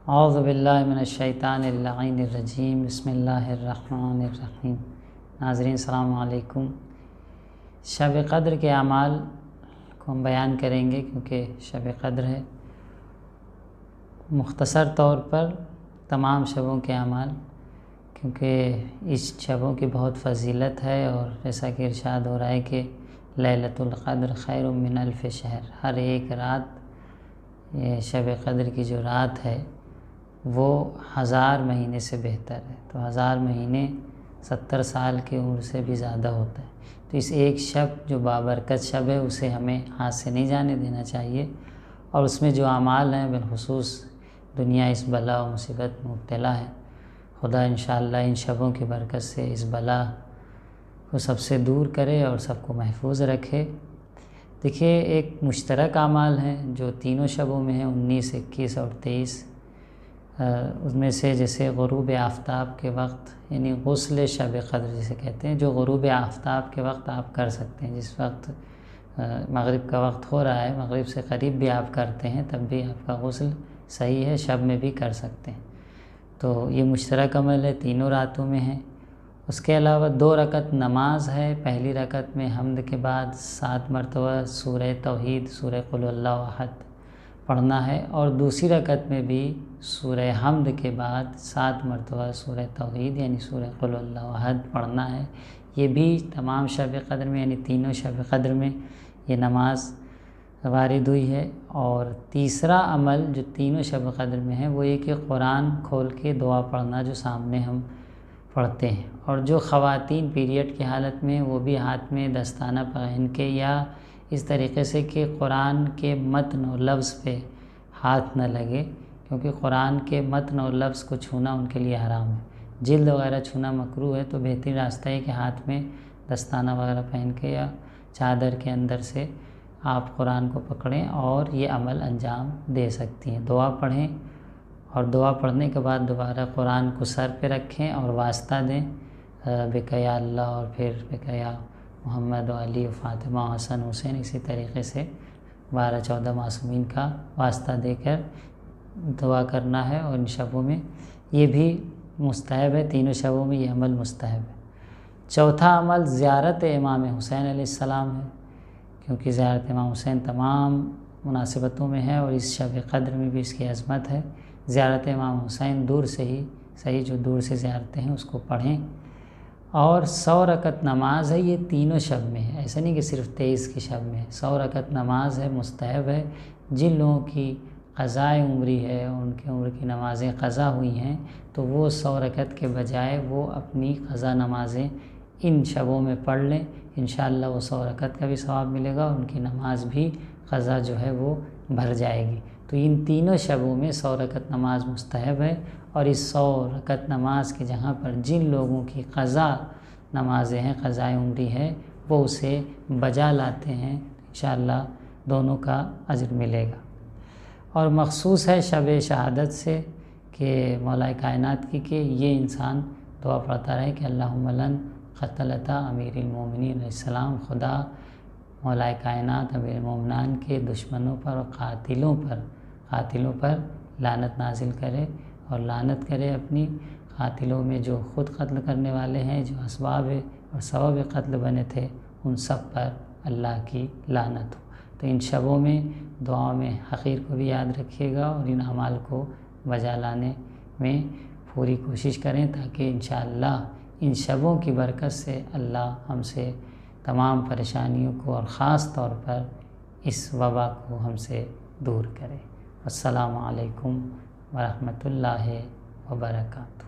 اعوذ باللہ من الشیطان اللعین الرجیم، بسم اللہ الرحمن الرحیم۔ ناظرین السلام علیکم۔ شب قدر کے اعمال کو ہم بیان کریں گے کیونکہ شب قدر ہے۔ مختصر طور پر تمام شبوں کے اعمال، کیونکہ اس شبوں کی بہت فضیلت ہے، اور جیسا کہ ارشاد ہو رہا ہے کہ لیلۃ القدر خیر من الف شہر، ہر ایک رات، یہ شب قدر کی جو رات ہے وہ 1000 مہینے سے بہتر ہے۔ تو 1000 مہینے 70 سال کی عمر سے بھی زیادہ ہوتا ہے۔ تو اس ایک شب جو بابرکت شب ہے اسے ہمیں ہاتھ سے نہیں جانے دینا چاہیے، اور اس میں جو اعمال ہیں بالخصوص دنیا اس بلا و مصیبت میں مبتلا ہے، خدا انشاءاللہ ان شبوں کی برکت سے اس بلا کو سب سے دور کرے اور سب کو محفوظ رکھے۔ دیکھیے، ایک مشترک اعمال ہیں جو تینوں شبوں میں ہیں، 19، 21 اور 23۔ اس میں سے جیسے غروب آفتاب کے وقت، یعنی غسل شب قدر جسے کہتے ہیں، جو غروب آفتاب کے وقت آپ کر سکتے ہیں، جس وقت مغرب کا وقت ہو رہا ہے، مغرب سے قریب بھی آپ کرتے ہیں تب بھی آپ کا غسل صحیح ہے، شب میں بھی کر سکتے ہیں۔ تو یہ مشترک عمل ہے، تینوں راتوں میں ہے۔ اس کے علاوہ 2 رکعت نماز ہے۔ پہلی رکعت میں حمد کے بعد 7 مرتبہ سورہ توحید، سورہ قل هو اللہ احد پڑھنا ہے، اور دوسری رکعت میں بھی سورہ حمد کے بعد 7 مرتبہ سورہ توحید یعنی سورہ قل هو اللہ احد پڑھنا ہے۔ یہ بھی تمام شب قدر میں، یعنی تینوں شب قدر میں یہ نماز وارد ہوئی ہے۔ اور تیسرا عمل جو تینوں شب قدر میں ہے وہ یہ کہ قرآن کھول کے دعا پڑھنا، جو سامنے ہم پڑھتے ہیں۔ اور جو خواتین پیریڈ کی حالت میں، وہ بھی ہاتھ میں دستانہ پہن کے، یا اس طریقے سے کہ قرآن کے متن و لفظ پہ ہاتھ نہ لگے، کیونکہ قرآن کے متن اور لفظ کو چھونا ان کے لیے حرام ہے۔ جلد وغیرہ چھونا مکروہ ہے، تو بہترین راستہ ہے کہ ہاتھ میں دستانہ وغیرہ پہن کے یا چادر کے اندر سے آپ قرآن کو پکڑیں اور یہ عمل انجام دے سکتی ہیں۔ دعا پڑھیں، اور دعا پڑھنے کے بعد دوبارہ قرآن کو سر پہ رکھیں اور واسطہ دیں، بک یا اللہ، اور پھر بک یا محمد و علی و فاطمہ و حسن حسین، اسی طریقے سے 12-14 معصومین کا واسطہ دے کر دعا کرنا ہے۔ اور ان شبوں میں یہ بھی مستحب ہے، تینوں شبوں میں یہ عمل مستحب ہے۔ چوتھا عمل زیارت امام حسین علیہ السلام ہے، کیونکہ زیارت امام حسین تمام مناسبتوں میں ہے، اور اس شب قدر میں بھی اس کی عظمت ہے۔ زیارت امام حسین دور سے ہی صحیح، جو دور سے زیارتیں ہیں اس کو پڑھیں۔ اور 100 رکعت نماز ہے، یہ تینوں شب میں ہے، ایسا نہیں کہ صرف 23 کی شب میں ہے۔ 100 رکعت نماز ہے، مستحب ہے۔ جن لوگوں کی قضاء عمری ہے، ان کی عمر کی نمازیں قضا ہوئی ہیں، تو وہ 100 رکعت کے بجائے وہ اپنی قضا نمازیں ان شبوں میں پڑھ لیں، انشاءاللہ وہ 100 رکعت کا بھی ثواب ملے گا، ان کی نماز بھی قضا جو ہے وہ بھر جائے گی۔ تو ان تینوں شبوں میں 100 رکعت نماز مستحب ہے، اور اس 100 رکعت نماز کی جگہ پر جن لوگوں کی قضا نمازیں ہیں، قضاء عمری ہے، وہ اسے بجا لاتے ہیں، انشاءاللہ دونوں کا اجر ملے گا۔ اور مخصوص ہے شب شہادت سے کہ مولا کائنات کی، کہ یہ انسان دعا پڑھتا رہے کہ اللہم لن قتلتا امیر المومنین علیہ السلام، خدا مولا کائنات امیر المومنان کے دشمنوں پر اور قاتلوں پر لعنت نازل کرے، اور لعنت کرے اپنی قاتلوں میں جو خود قتل کرنے والے ہیں، جو اسباب اور سبب قتل بنے تھے، ان سب پر اللہ کی لعنت ہو۔ تو ان شبوں میں دعاؤں میں حقیر کو بھی یاد رکھیے گا، اور ان اعمال کو بجا لانے میں پوری کوشش کریں، تاکہ انشاءاللہ ان شبوں کی برکت سے اللہ ہم سے تمام پریشانیوں کو اور خاص طور پر اس وبا کو ہم سے دور کرے۔ السلام علیکم ورحمۃ اللہ وبرکاتہ۔